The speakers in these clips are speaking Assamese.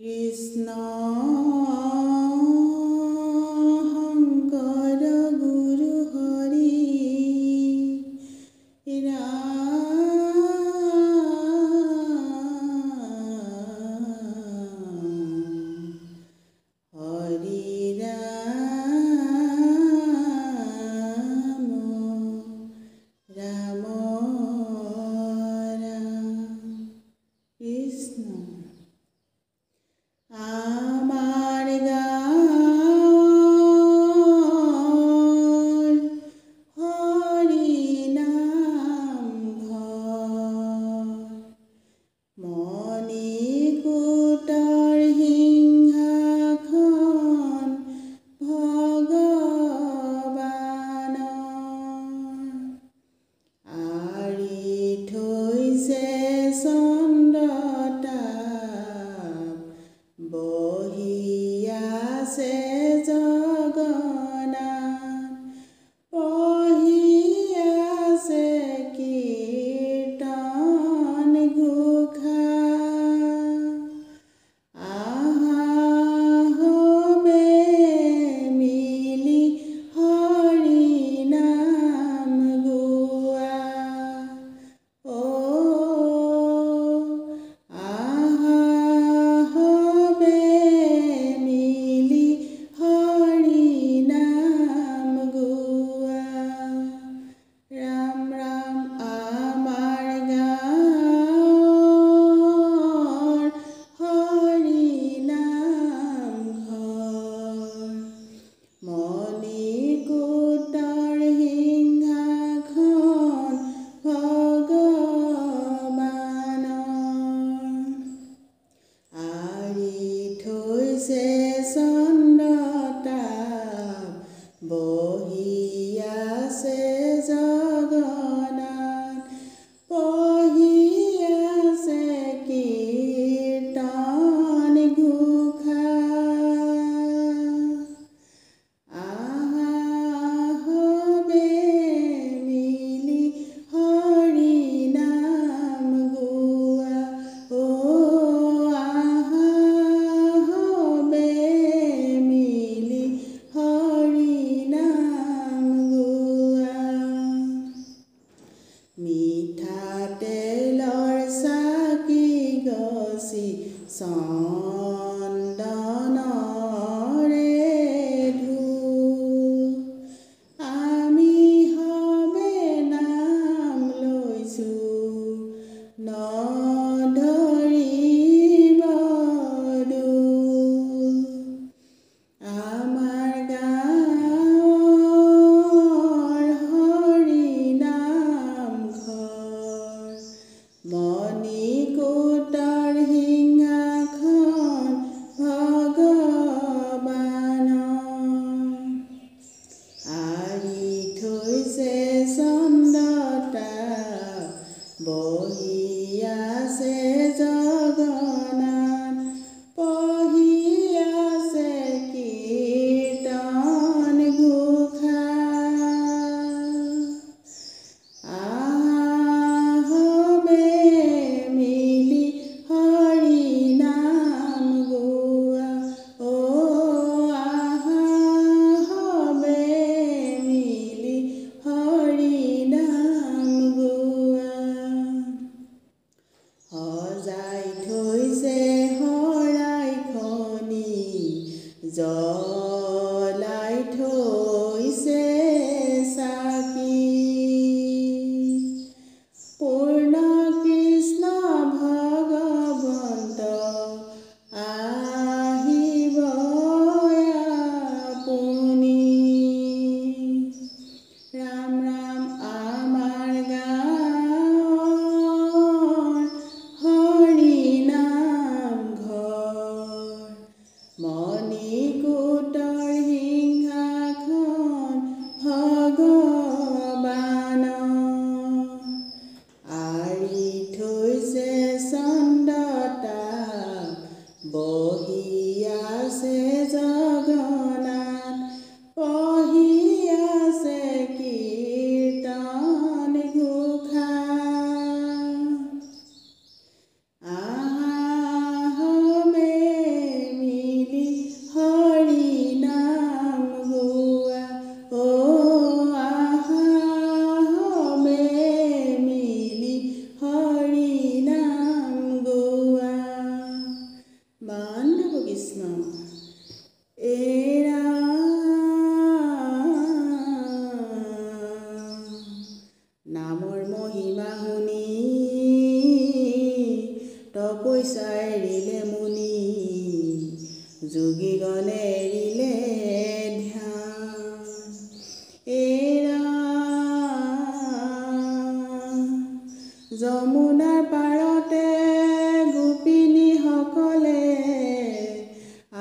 কৃষ্ণ শংকৰ গুৰু হৰি হৰি ৰাম কৃষ্ণ আমাৰ গাঁৱৰ হৰি নাম ঘৰ মণিকূটৰ সিংহাসন ভগৱানৰ আঁৰি থৈছে চন্দ্ৰতাপ বহি আছে জগন্নাথ পঢ়ি আছে কীৰ্তন ঘোষা আহা হবে মিলি হৰি নাম গোৱা আহা হবে মিলি হৰি নাম গোৱা ৰাম ৰাম আমাৰ গাঁৱৰ হৰি নাম ঘৰ মণিকূটৰ সিংহাসন ভগৱানৰ আঁৰি থৈছে চন্দ্ৰতাপ বহি আছে জগন্নাথ পঢ়ি আছে কীৰ্তন ঘোষা আহা হবে মিলি হৰি নাম গোৱা আহা হবে মিলি হৰি নাম গোৱা মিঠাতেলৰ চাকি গছি চন্দনৰে ধূপ আমি হবে নাম লৈছোঁ নধৰিব দোষ আমাৰ গাঁৱৰ হৰি নাম ঘৰ মণিকূটৰ সিংহাসন এৰিলে মুনি যোগীগণে এৰিলে ধ্যান এৰা যমুনাৰ পাৰতে গোপিনীসকলে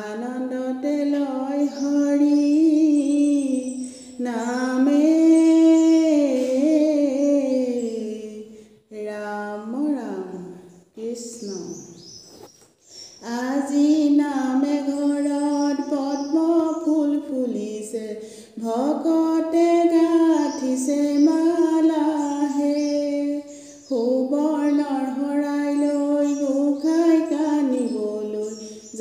আনন্দতে লয় হৰি নামে ৰাম ৰাম কৃষ্ণ আজি নামে ঘৰত পদ্ম ফুল ফুলিছে ভকতে গাঁঠিছে মালাহে সুবৰ্ণৰ শৰাই লৈ গোসাঁই কানিবলৈ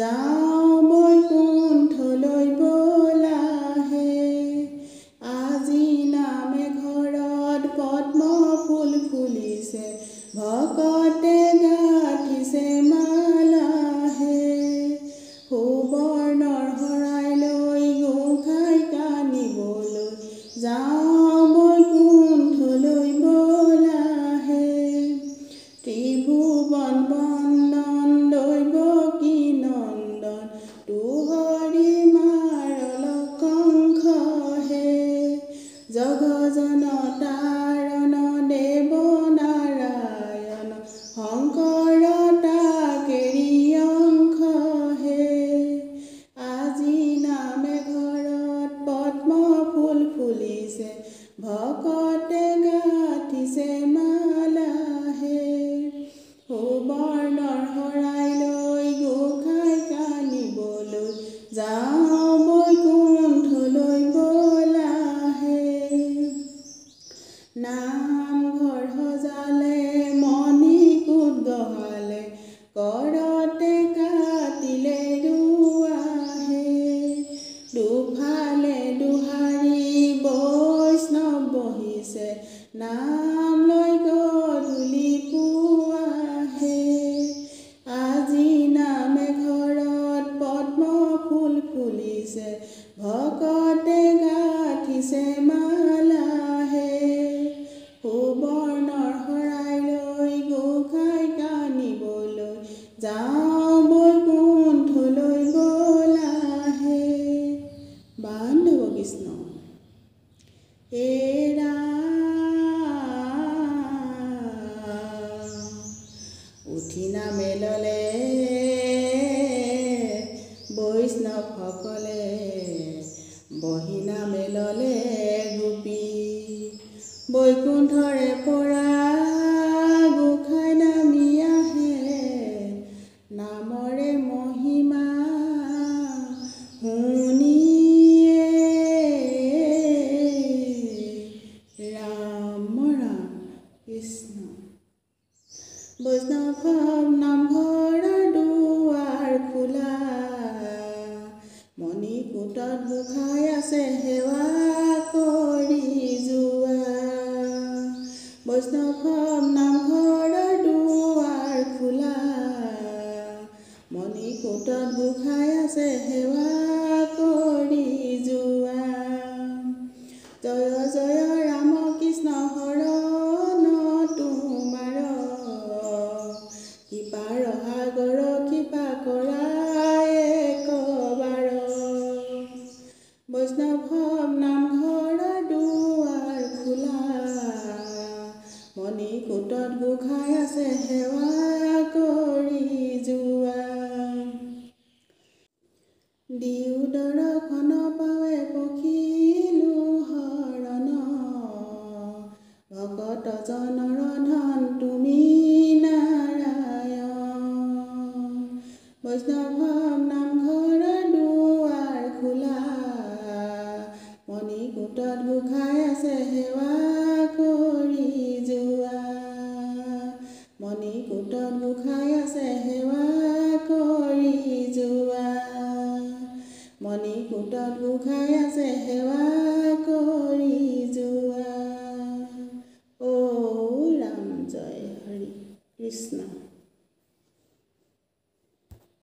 যাওঁ বৈকুণ্ঠলৈ বোলাহে আজি নামে ঘৰত পদ্ম ফুল ফুলিছে ভকতে গাঁঠিছে মালাহে সুবৰ্ণৰ শৰাই লৈ গোসাঁই কানিবলৈ যাওঁ বৈকুণ্ঠলৈ বোলাহে ত্ৰিভুৱন বন্দন দৈৱকী নন্দন তুহৰি মাৰল কংসহে জগজন তাৰণ দেৱ নাৰায়ণ শংকৰ তাকেৰি অংশহে আজি নামে ঘৰত পদ্ম ফুল ফুলিছে ভকতে গাঁঠিছে মালাহে সুবৰ্ণৰ শৰাই লৈ গোসাঁই কানিবলৈ যাওঁ বৈকুণ্ঠলৈ বোলাহে নামঘৰ সজালে মণিকূট গঢ়ালে কৰতে কাটিলে ৰুৱাহে দুফালে দুহাৰী বৈষ্ণৱ বহিছে নাম লৈ গধূলি পুৱাহে আজি নামে ঘৰত পদ্ম ফুল ফুলিছে ভকতে গাঁঠিছে মালাহে সুবৰ্ণৰ শৰাই লৈ গোসাঁই কানিবলৈ যাওঁ বৈকুণ্ঠলৈ বোলাহে বান্ধৱ কৃষ্ণ এৰা উঠি নামে ললে বৈষ্ণৱসকলে বহি নামে ললে গোপী বৈকুণ্ঠৰে পৰা গোসাঁই নামি আহে নামৰে মহিমা শুনিয়ে ৰাম ৰাম কৃষ্ণ বৈষ্ণৱ নামঘৰৰ দুৱাৰ খোলা মণিকূটত গোসাঁই আছে সেৱা কৰি যোৱা বৈষ্ণৱ নামঘৰৰ দুৱাৰ খোলা মণিকূটত গোসাঁই আছে সেৱা কৰি যোৱা জয় জয় ৰাম কৃষ্ণ শৰণ তোমাৰ কৃপাৰ সাগৰ কৃপা কৰা একবাৰ বৈষ্ণৱ নামঘৰৰ দুৱাৰ খোলা মণিকূটত গোসাঁই আছে সেৱা কৰি যোৱা দিও দৰ্শন পাৱে পখিলো শৰণ ভকত জনৰ ধন তুমি নাৰায়ণ বৈষ্ণৱ নামঘৰৰ দুৱাৰ খোলা মণিকূটত গোসাঁই আছে সেৱা কৰি যোৱা মণিকূটত গোসাঁই আছে সেৱা কৰি যোৱা মণিকূটত গোসাঁই আছে সেৱা কৰি যোৱা ও ৰাম জয় হৰি কৃষ্ণ